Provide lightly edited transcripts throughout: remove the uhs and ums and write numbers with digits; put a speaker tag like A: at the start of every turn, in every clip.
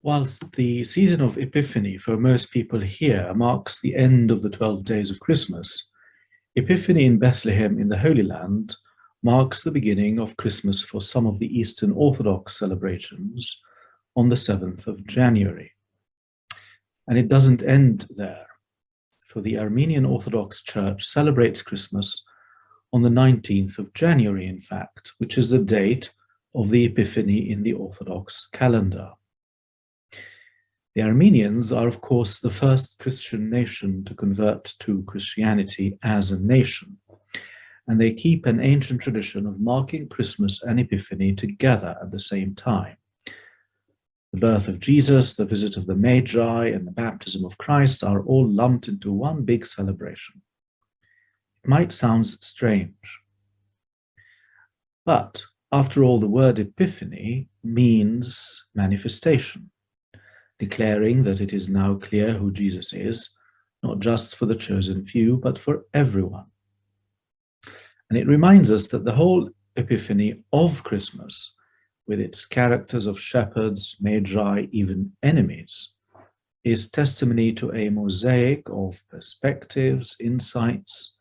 A: Whilst the season of Epiphany for most people here marks the end of the 12 days of Christmas, Epiphany in Bethlehem in the Holy Land marks the beginning of Christmas for some of the Eastern Orthodox celebrations on the 7th of January. And it doesn't end there, for the Armenian Orthodox Church celebrates Christmas on the 19th of January, in fact, which is the date of the Epiphany in the Orthodox calendar. The Armenians are, of course, the first Christian nation to convert to Christianity as a nation, and they keep an ancient tradition of marking Christmas and Epiphany together at the same time. The birth of Jesus, the visit of the Magi, and the baptism of Christ are all lumped into one big celebration. It might sound strange, but after all, the word Epiphany means manifestation, declaring that it is now clear who Jesus is, not just for the chosen few, but for everyone. And it reminds us that the whole Epiphany of Christmas, with its characters of shepherds, magi, even enemies, is testimony to a mosaic of perspectives, insights,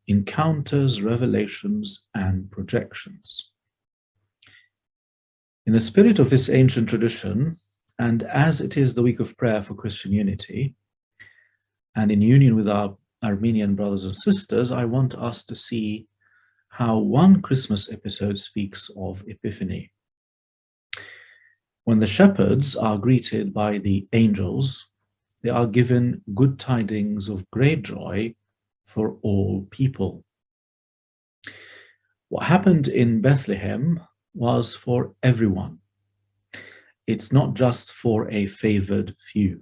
A: encounters, revelations, and projections. In the spirit of this ancient tradition, and as it is the week of prayer for Christian unity, and in union with our Armenian brothers and sisters, I want us to see how one Christmas episode speaks of Epiphany. When the shepherds are greeted by the angels, they are given good tidings of great joy for all people. What happened in Bethlehem was for everyone. It's not just for a favored few.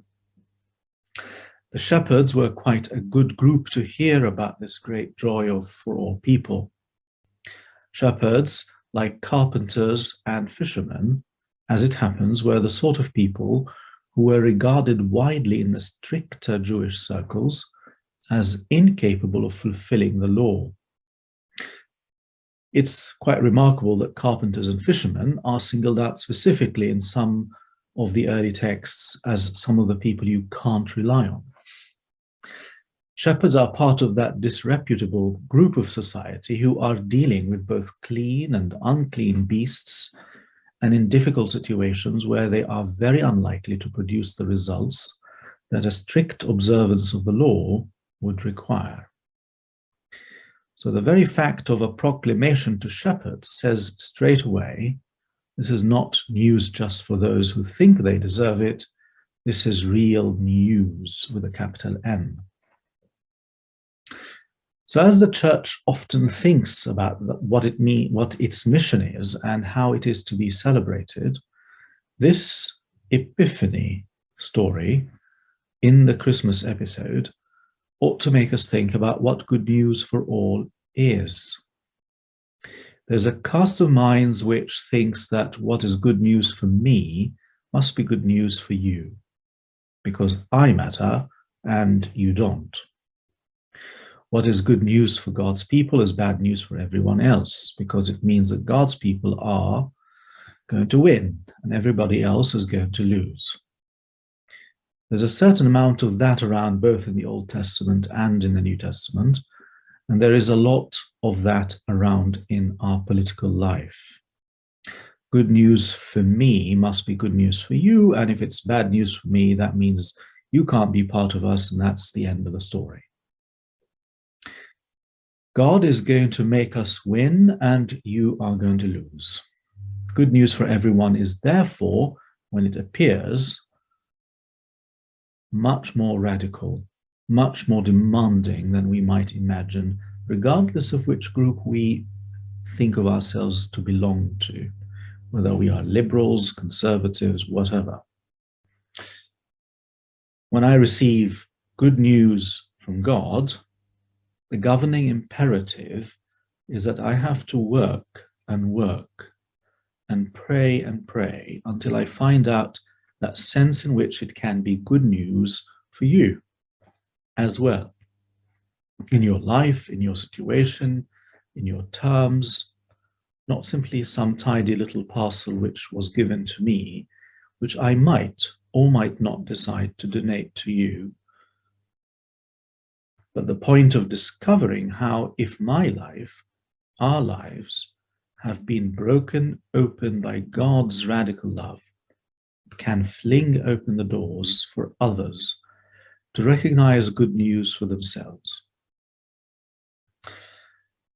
A: The shepherds were quite a good group to hear about this great joy for all people. Shepherds, like carpenters and fishermen, as it happens, were the sort of people who were regarded widely in the stricter Jewish circles as incapable of fulfilling the law. It's quite remarkable that carpenters and fishermen are singled out specifically in some of the early texts as some of the people you can't rely on. Shepherds are part of that disreputable group of society who are dealing with both clean and unclean beasts, and in difficult situations where they are very unlikely to produce the results that a strict observance of the law would require. So the very fact of a proclamation to shepherds says straight away, this is not news just for those who think they deserve it. This is real news with a capital N. So as the church often thinks about what its mission is and how it is to be celebrated, this Epiphany story in the Christmas episode ought to make us think about what good news for all is. There's a cast of minds which thinks that what is good news for me must be good news for you, because I matter and you don't. What is good news for God's people is bad news for everyone else, because it means that God's people are going to win and everybody else is going to lose. There's a certain amount of that around both in the Old Testament and in the New Testament, and there is a lot of that around in our political life. Good news for me must be good news for you, and if it's bad news for me, that means you can't be part of us, and that's the end of the story. God is going to make us win, and you are going to lose. Good news for everyone is therefore, when it appears, much more radical, much more demanding than we might imagine, regardless of which group we think of ourselves to belong to, whether we are liberals, conservatives, whatever. When I receive good news from God, the governing imperative is that I have to work and pray until I find out that sense in which it can be good news for you as well. In your life, in your situation, in your terms, not simply some tidy little parcel which was given to me, which I might or might not decide to donate to you. But the point of discovering how, if my life, our lives, have been broken open by God's radical love, can fling open the doors for others to recognize good news for themselves.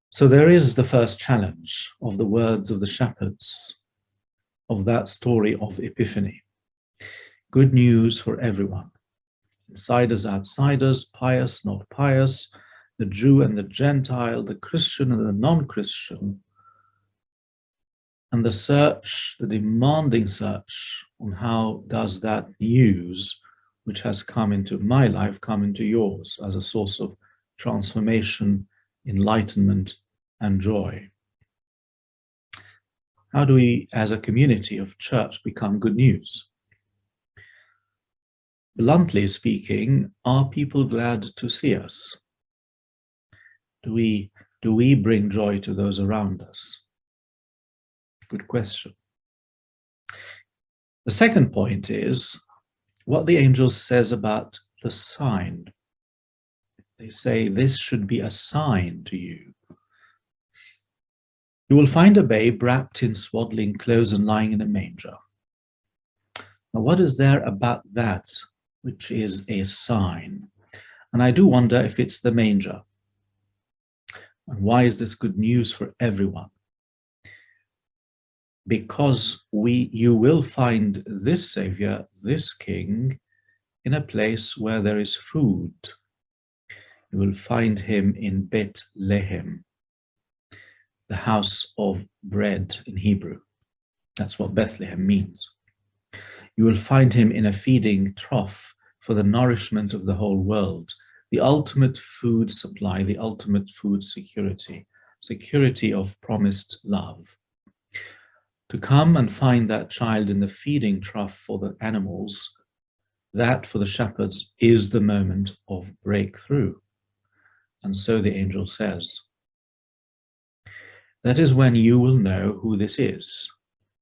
A: So there is the first challenge of the words of the shepherds of that story of Epiphany. Good news for everyone. Insiders, outsiders, pious, not pious, the Jew and the Gentile, the Christian and the non-Christian, and the search, the demanding search on how does that news which has come into my life come into yours as a source of transformation, enlightenment, and joy. How do we, as a community of church, become good news? Bluntly speaking, are people glad to see us? Do we bring joy to those around us? Good question. The second point is what the angel says about the sign. They say this should be a sign to you. You will find a babe wrapped in swaddling clothes and lying in a manger. Now, what is there about that which is a sign? And I do wonder if it's the manger. And why is this good news for everyone? Because you will find this Savior, this King, in a place where there is food. You will find him in Bethlehem, the house of bread in Hebrew. That's what Bethlehem means. You will find him in a feeding trough for the nourishment of the whole world, the ultimate food supply, the ultimate food security, security of promised love. To come and find that child in the feeding trough for the animals, that for the shepherds is the moment of breakthrough. And so the angel says, that is when you will know who this is.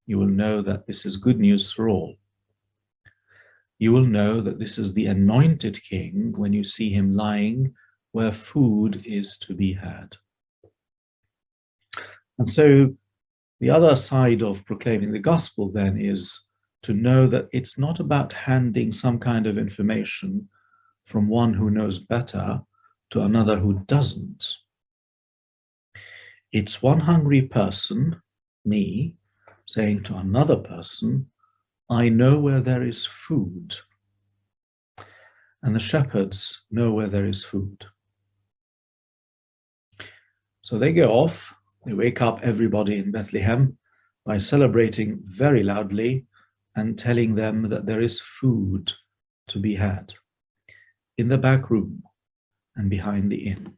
A: You will know that this is good news for all. You will know that this is the anointed King when you see him lying where food is to be had. And so the other side of proclaiming the gospel then is to know that it's not about handing some kind of information from one who knows better to another who doesn't. It's one hungry person, me, saying to another person, I know where there is food. And the shepherds know where there is food. So they go off, they wake up everybody in Bethlehem by celebrating very loudly and telling them that there is food to be had in the back room and behind the inn.